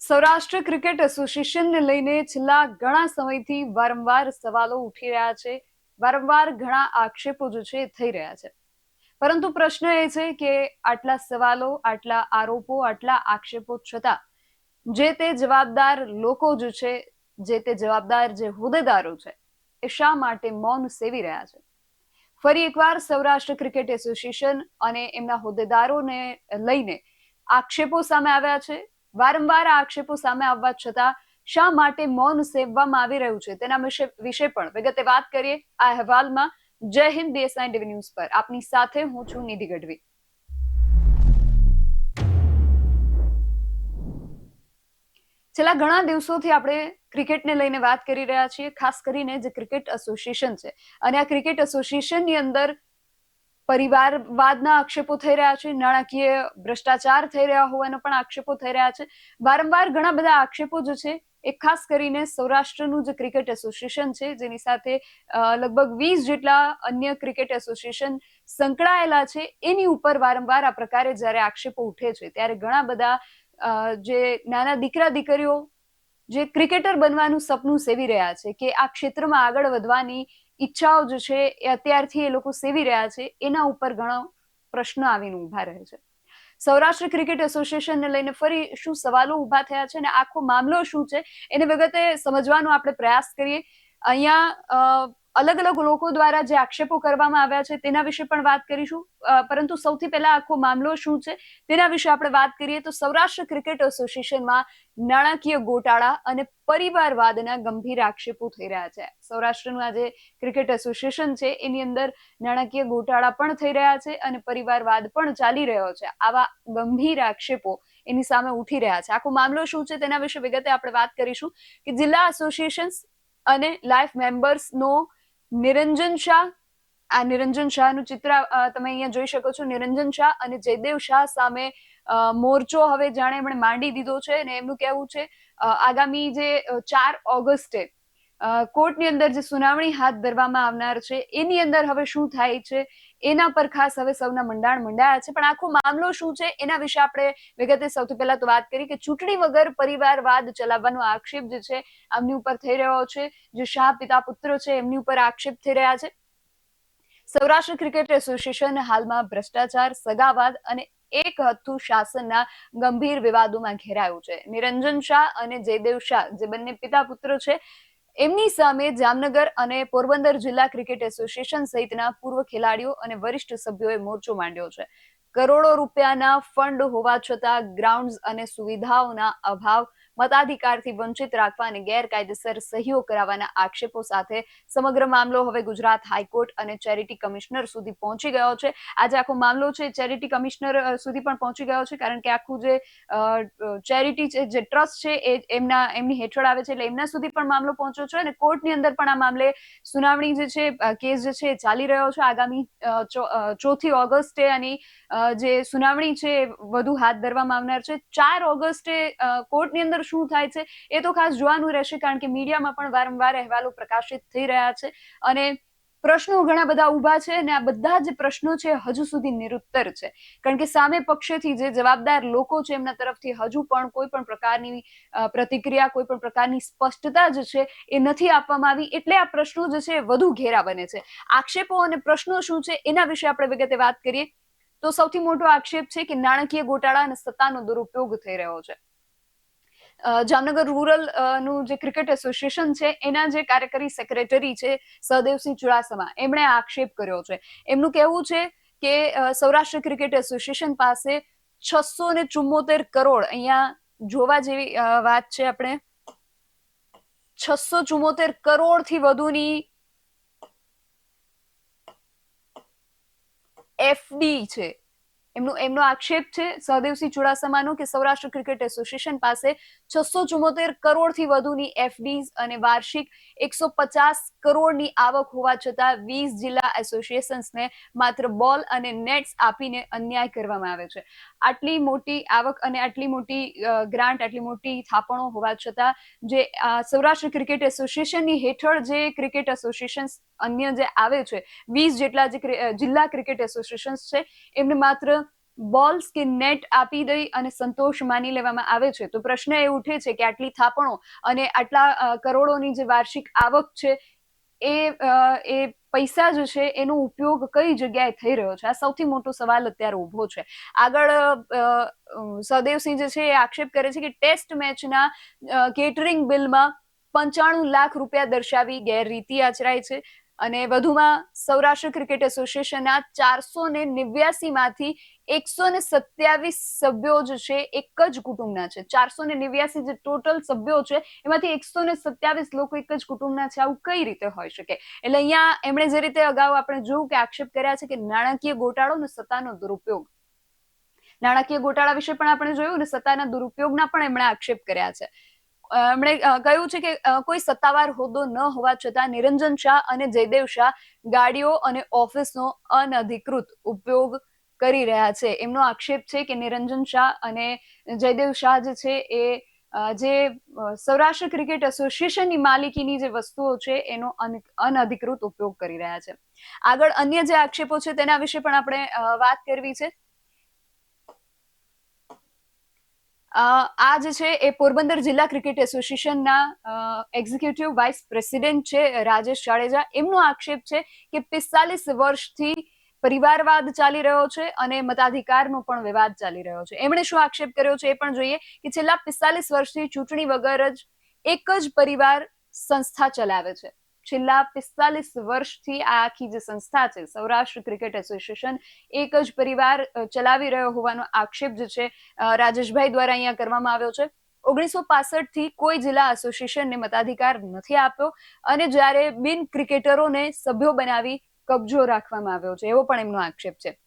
Saurashtra cricket એસોસિએશનને લઈને છેલ્લા ઘણા સમયથી વારંવાર સવાલો ઉઠી રહ્યા છે, વારંવાર ઘણા આક્ષેપો જે છે થઈ રહ્યા છે. પરંતુ પ્રશ્ન એ છે કે આટલા સવાલો, આટલા આરોપો, આટલા આક્ષેપો છતાં જે તે જવાબદાર લોકો જે છે, જે તે જવાબદાર જે હોદ્દેદારો છે, એ શા માટે મૌન સેવી રહ્યા છે? ફરી એકવાર સૌરાષ્ટ્ર ક્રિકેટ એસોસિએશન અને એમના હોદ્દેદારોને લઈને આક્ષેપો સામે આવ્યા છે. વારંવાર આ આક્ષેપો સામે આવવા છતાં શા માટે મૌન સેવવામાં આવી રહ્યું છે તેના વિશે પણ વિગતે વાત કરીએ આ અહેવાલમાં. જય હિન્દ, DS9 ટીવી ન્યૂઝ પર આપની સાથે હું છું નિધિ ગઢવી. છેલ્લા ઘણા દિવસોથી આપણે ક્રિકેટને લઈને વાત કરી રહ્યા છીએ, ખાસ કરીને જે ક્રિકેટ એસોસિએશન છે અને આ ક્રિકેટ એસોસિએશનની અંદર પરિવારવાદના આક્ષેપો થઈ રહ્યા છે, નાણાકીય ભ્રષ્ટાચાર થઈ રહ્યા હોવાના પણ આક્ષેપો થઈ રહ્યા છે. વારંવાર ઘણા બધા આક્ષેપો જે છે એ ખાસ કરીને સૌરાષ્ટ્રનું જે ક્રિકેટ એસોસિએશન છે, જેની સાથે લગભગ 20 જેટલા અન્ય ક્રિકેટ એસોસિએશન સંકળાયેલા છે, એની ઉપર વારંવાર આ પ્રકારે જ્યારે આક્ષેપો ઉઠે છે ત્યારે ઘણા બધા જે નાના દીકરા દીકરીઓ જે ક્રિકેટર બનવાનું સપનું સેવી રહ્યા છે કે આ ક્ષેત્રમાં આગળ વધવાની ઈચ્છાઓ જે છે એ અત્યારથી એ લોકો સેવી રહ્યા છે, એના ઉપર ઘણો પ્રશ્ન આવીને ઉભા રહે છે. સૌરાષ્ટ્ર ક્રિકેટ એસોસિએશનને લઈને ફરી શું સવાલો ઉભા થયા છે અને આખો મામલો શું છે એને વિગતે સમજવાનો આપણે પ્રયાસ કરીએ. અહીંયા અલગ અલગ લોકો દ્વારા જે આક્ષેપો કરવામાં આવ્યા છે તેના વિશે પણ વાત કરીશું, પરંતુ સૌથી પહેલા આખો મામલો શું છે તેના વિશે આપણે વાત કરીએ તો સૌરાષ્ટ્ર ક્રિકેટ એસોસિએશનમાં નાણાકીય ગોટાળા અને પરિવારવાદના ગંભીર આક્ષેપો થઈ રહ્યા છે. સૌરાષ્ટ્રનું આ જે ક્રિકેટ એસોસિએશન છે એની અંદર નાણાકીય ગોટાળા પણ થઈ રહ્યા છે અને પરિવારવાદ પણ ચાલી રહ્યો છે. આવા ગંભીર આક્ષેપો એની સામે ઉઠી રહ્યા છે. આખો મામલો શું છે તેના વિશે વિગતે આપણે વાત કરીશું કે જિલ્લા એસોસિએશન અને લાઈફ મેમ્બર્સનો નિરંજન શાહ, આ નિરંજન શાહનું ચિત્ર તમે અહીંયા જોઈ શકો છો. નિરંજન શાહ અને જયદેવ શાહ સામે મોરચો હવે જાણે એમણે માંડી દીધો છે અને એમનું કહેવું છે આગામી જે 4 ઓગસ્ટે કોર્ટની અંદર જે સુનાવણી હાથ ધરવામાં આવનાર છે એની અંદર હવે શું થાય છે એના પર ખાસ હવે સૌના મંડાણ મંડાયા છે. પણ આખો મામલો શું છે એના વિશે આપણે વિગતે સૌથી પહેલા તો વાત કરી કે ચૂંટણી વગર પરિવારવાદ ચલાવવાનો આક્ષેપ જે છે આમની ઉપર થઈ રહ્યો છે. જે શાહ પિતા પુત્ર છે એમની ઉપર આક્ષેપ થઈ રહ્યા છે. સૌરાષ્ટ્ર ક્રિકેટ એસોસિએશન હાલમાં ભ્રષ્ટાચાર, સગાવાદ અને એક હથ્થુ શાસનના ગંભીર વિવાદોમાં ઘેરાયું છે. નિરંજન શાહ અને જયદેવ શાહ જે બંને પિતા પુત્ર છે એમની સામે જામનગર અને પોરબંદર જિલ્લા ક્રિકેટ એસોસિએશન સહિતના પૂર્વ ખેલાડીઓ અને વરિષ્ઠ સભ્યોએ મોરચો માંડ્યો છે. કરોડો રૂપિયાના ફંડ હોવા છતાં ગ્રાઉન્ડ અને સુવિધાઓના અભાવ, મતાધિકારથી વંચિત રાખવા અને ગેરકાયદેસર સહીઓ કરાવવાના આક્ષેપો સાથે સમગ્ર મામલો હવે ગુજરાત હાઈકોર્ટ અને ચેરિટી કમિશનર સુધી પહોંચી ગયો છે. આજે આખો મામલો છે ચેરિટી કમિશનર સુધી પણ પહોંચી ગયો છે, કારણ કે આખું જે ચેરિટી છે, જે ટ્રસ્ટ છે એ એમની હેઠળ આવે છે, એટલે એમના સુધી પણ મામલો પહોંચ્યો છે અને કોર્ટની અંદર પણ આ મામલે સુનાવણી જે છે, કેસ જે છે એ ચાલી રહ્યો છે. આગામી 4 ઓગસ્ટે આની જે સુનાવણી છે વધુ હાથ ધરવામાં આવનાર છે. 4 ઓગસ્ટે કોર્ટની અંદર શું થાય છે એ તો ખાસ જોવાનું રહેશે, કારણ કે મીડિયામાં પણ વારંવાર અહેવાલો પ્રકાશિત થઈ રહ્યા છે અને પ્રશ્નો ઘણા બધા ઉભા છે અને આ બધા જે પ્રશ્નો છે હજુ સુધી નિરુત્તર છે, કારણ કે સામે પક્ષેથી જે જવાબદાર લોકો છે એમના તરફથી હજુ પણ કોઈ પણ પ્રકારની પ્રતિક્રિયા, કોઈ પણ પ્રકારની સ્પષ્ટતા જે છે એ નથી આપવામાં આવી. એટલે આ પ્રશ્નો જે છે વધુ ઘેરા બને છે. આક્ષેપો અને પ્રશ્નો શું છે એના વિશે આપણે વિગતે વાત કરીએ તો સૌથી મોટો આક્ષેપ છે કે નાણાકીય ગોટાળા અને સત્તાનો દુરુપયોગ થઈ રહ્યો છે. જામનગર રૂરલ નું જે ક્રિકેટ એસોસિએશન છે એના જે કાર્યકારી સેક્રેટરી છે સહદેવસિંહ ચુડાસમા, એમણે આક્ષેપ કર્યો છે. એમનું કહેવું છે કે સૌરાષ્ટ્ર ક્રિકેટ એસોસિએશન પાસે 674 કરોડ, અહીંયા જોવા જેવી વાત છે, આપણે 674 કરોડથી વધુની એફડી છે. એમનો આક્ષેપ છે સહદેવસિંહ ચુડાસમાનો કે સૌરાષ્ટ્ર ક્રિકેટ એસોસિએશન પાસે 674 કરોડથી વધુની એફડીઝ અને વાર્ષિક 150 કરોડની આવક હોવા છતાં 20 જિલ્લા એસોસિએશન્સને માત્ર બોલ અને નેટ્સ આપીને અન્યાય કરવામાં આવે છે. આટલી મોટી આવક અને આટલી મોટી ગ્રાન્ટ, આટલી મોટી થાપણો હોવા છતાં જે સૌરાષ્ટ્ર ક્રિકેટ એસોસિએશનની હેઠળ જે ક્રિકેટ એસોસિએશન અન્ય જે આવે છે, 20 જેટલા જે જિલ્લા ક્રિકેટ એસોસિએશન છે, એમને માત્ર બોલ્સ કે નેટ આપી દઈ અને સંતોષ માની લેવામાં આવે છે, તો પ્રશ્ન એ ઉઠે છે કે આટલી થાપણો અને આટલા કરોડોની જે વાર્ષિક આવક છે એ પૈસા જે છે એનો ઉપયોગ કઈ જગ્યાએ થઈ રહ્યો છે? આ સૌથી મોટો સવાલ અત્યારે ઉભો છે. આગળ સહદેવસિંહ જે છે એ આક્ષેપ કરે છે કે ટેસ્ટ મેચના કેટરિંગ બિલમાં 95 લાખ રૂપિયા દર્શાવી ગેરરીતિ આચરાય છે. અને વધુમાં સૌરાષ્ટ્ર ક્રિકેટ એસોસિએશનના 489 માંથી 127 સભ્યો જે છે એક જ કુટુંબના છે. 489 જે ટોટલ સભ્યો છે એમાંથી 127 લોકો એક જ કુટુંબના છે. આવું કઈ રીતે હોઈ શકે? એટલે અહીંયા એમણે જે રીતે અગાઉ આપણે જોયું કે આક્ષેપ કર્યા છે કે નાણાકીય ગોટાળો અને સત્તાનો દુરુપયોગ, નાણાકીય ગોટાળા વિશે પણ આપણે જોયું અને સત્તાના દુરુપયોગના પણ એમણે આક્ષેપ કર્યા છે. એમણે કહ્યું છે કે કોઈ સત્તાવાર હોદ્દો ન હોવા છતાં નિરંજન શાહ અને જયદેવ શાહ ગાડીઓ અને ઓફિસનો અનધિકૃત ઉપયોગ કરી રહ્યા છે. એમનો આક્ષેપ છે કે નિરંજન શાહ અને જયદેવ શાહ જે છે એ જે સૌરાષ્ટ્ર ક્રિકેટ એસોસિએશનની માલિકીની જે વસ્તુઓ છે એનો અનધિકૃત ઉપયોગ કરી રહ્યા છે. આગળ અન્ય જે આક્ષેપો છે તેના વિશે પણ આપણે વાત કરવી છે. આ જે છે એ પોરબંદર જિલ્લા ક્રિકેટ એસોસિએશનના એક્ઝિક્યુટિવ વાઇસ પ્રેસિડેન્ટ છે રાજેશ જાડેજા. એમનો આક્ષેપ છે કે 45 વર્ષથી પરિવારવાદ ચાલી રહ્યો છે અને મતાધિકારનો પણ વિવાદ ચાલી રહ્યો છે. એમણે શું આક્ષેપ કર્યો છે એ પણ જોઈએ કે છેલ્લા 45 વર્ષથી ચૂંટણી વગર જ એક જ પરિવાર સંસ્થા ચલાવે છે. છેલ્લા 45 વર્ષથી આ આખી જે સંસ્થા છે સૌરાષ્ટ્ર ક્રિકેટ એસોસિએશન એક જ પરિવાર ચલાવી રહ્યો હોવાનો આક્ષેપ જે છે રાજેશભાઈ દ્વારા અહીંયા કરવામાં આવ્યો છે. 1965 થી કોઈ જિલ્લા એસોસિએશનને મતાધિકાર નથી આપ્યો અને જ્યારે બિન ક્રિકેટરોને સભ્યો બનાવી કબજો રાખવામાં આવ્યો છે, એવો પણ એમનો આક્ષેપ છે.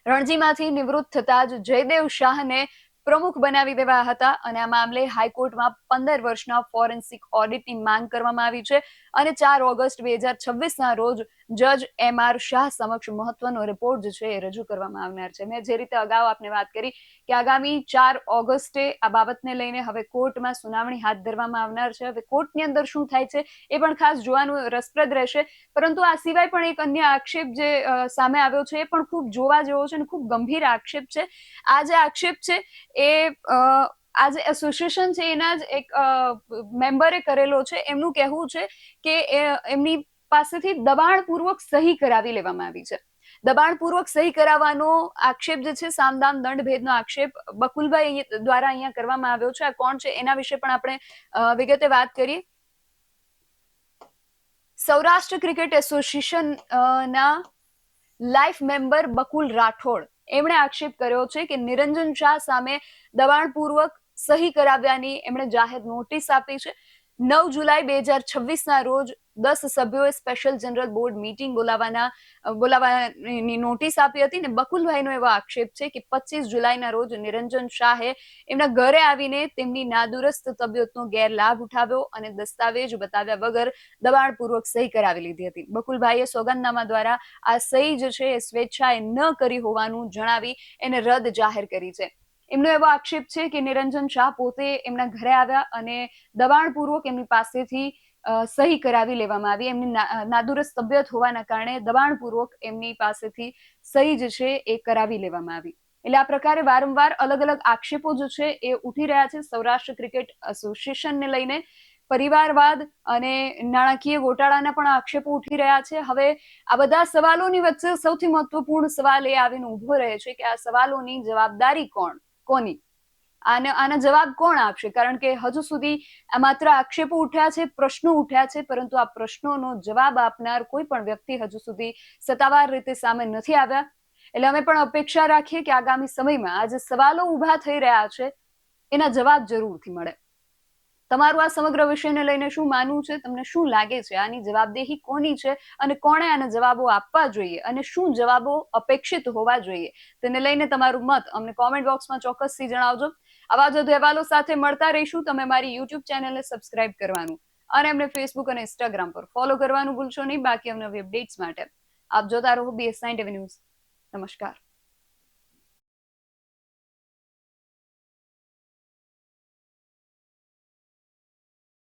રણજીમાંથી નિવૃત્ત થતા જ જયદેવ શાહને પ્રમુખ બનાવી દેવા હતા અને આ મામલે હાઈકોર્ટમાં 15 વર્ષના ફોરેન્સિક ઓડિટની માંગ કરવામાં આવી છે અને 4 ઓગસ્ટ 2026ના રોજ જજ એમ.આર. શાહ સમક્ષ મહત્વનો રિપોર્ટ જે છે એ રજૂ કરવામાં આવનાર છે. મેં જે રીતે અગાઉ આપને વાત કરી કે આગામી 4 ઓગસ્ટે આ બાબતને લઈને હવે કોર્ટમાં સુનાવણી હાથ ધરવામાં આવનાર છે. હવે કોર્ટની અંદર શું થાય છે એ પણ ખાસ જોવાનું રસપ્રદ રહેશે. પરંતુ આ સિવાય પણ એક અન્ય આક્ષેપ જે સામે આવ્યો છે એ પણ ખૂબ જોવા જેવો છે અને ખૂબ ગંભીર આક્ષેપ છે. આ જે આક્ષેપ છે એ આ જે એસોસિએશન છે એના જ એક મેમ્બરે કરેલો છે. એમનું કહેવું છે કે એમની પાસેથી દબાણપૂર્વક સહી કરાવી લેવામાં આવી છે. દબાણપૂર્વક સહી કરાવવાનો આક્ષેપ જે છે સામદામ દંડભેદનો આક્ષેપ બકુલભાઈ દ્વારા અહીંયા કરવામાં આવ્યો છે. આ કોણ છે એના વિશે પણ આપણે વિગતે વાત કરીએ. સૌરાષ્ટ્ર ક્રિકેટ એસોસિએશન ના લાઈફ મેમ્બર બકુલ રાઠોડ એમણે આક્ષેપ કર્યો છે કે નિરંજન શાહ સામે દબાણપૂર્વક સહી કરાવ્યાની એમણે જાહેર નોટિસ આપી છે. 9 જુલાઈ 2026ના રોજ 10 સભ્યોએ સ્પેશિયલ જનરલ બોર્ડ મીટિંગ બોલાવવાની નોટિસ આપી હતી ને બકુલભાઈનો એવો આક્ષેપ છે કે 25 જુલાઈના રોજ નિરંજન શાહે એમના ઘરે આવીને તેમની નાદુરસ્ત તબિયતનો ગેરલાભ ઉઠાવ્યો અને દસ્તાવેજ બતાવ્યા વગર દબાણપૂર્વક સહી કરાવી લીધી હતી. બકુલભાઈએ સોગંદનામા દ્વારા આ સહી જે છે એ સ્વેચ્છાએ ન કરી હોવાનું જણાવી એને રદ જાહેર કરી છે. એમનો એવો આક્ષેપ છે કે નિરંજન શાહ પોતે એમના ઘરે આવ્યા અને દબાણપૂર્વક એમની પાસેથી સહી કરાવી લેવામાં આવી. એમની નાદુરસ્ત તબિયત હોવાના કારણે દબાણપૂર્વક એમની પાસેથી સહી જે છે એ કરાવી લેવામાં આવી. એટલે આ પ્રકારે વારંવાર અલગ અલગ આક્ષેપો જે છે એ ઉઠી રહ્યા છે સૌરાષ્ટ્ર ક્રિકેટ એસોસિએશનને લઈને. પરિવારવાદ અને નાણાકીય ગોટાળાના પણ આક્ષેપો ઉઠી રહ્યા છે. હવે આ બધા સવાલોની વચ્ચે સૌથી મહત્વપૂર્ણ સવાલ એ આવીને ઉભો રહે છે કે આ સવાલોની જવાબદારી કોની? આના જવાબ કોણ આપશે? કારણ કે હજુ સુધી આ માત્ર આક્ષેપો ઉઠ્યા છે, પ્રશ્નો ઉઠ્યા છે, પરંતુ આ પ્રશ્નોનો જવાબ આપનાર કોઈ પણ વ્યક્તિ હજુ સુધી સત્તાવાર રીતે સામે નથી આવ્યા. એટલે અમે પણ અપેક્ષા રાખીએ કે આગામી સમયમાં આ જે સવાલો ઉભા થઈ રહ્યા છે એના જવાબ જરૂરથી મળે. તમારું આ સમગ્ર વિષયને લઈને શું માનવું છે? તમને શું લાગે છે? આની જવાબદેહી કોની છે અને કોણે આના જવાબો આપવા જોઈએ અને શું જવાબો અપેક્ષિત હોવા જોઈએ તેને લઈને તમારું મત અમને કોમેન્ટ બોક્સમાં ચોક્કસથી જણાવજો. આવા જ અહેવાલો સાથે મળતા રહીશું. તમે મારી યુટ્યુબ ચેનલને સબસ્ક્રાઇબ કરવાનું અને અમને ફેસબુક અને ઇન્સ્ટાગ્રામ પર ફોલો કરવાનું ભૂલશો નહીં. બાકી અમને અપડેટ્સ માટે આપ જોતા રહો BS9 TV ન્યૂઝ. નમસ્કાર.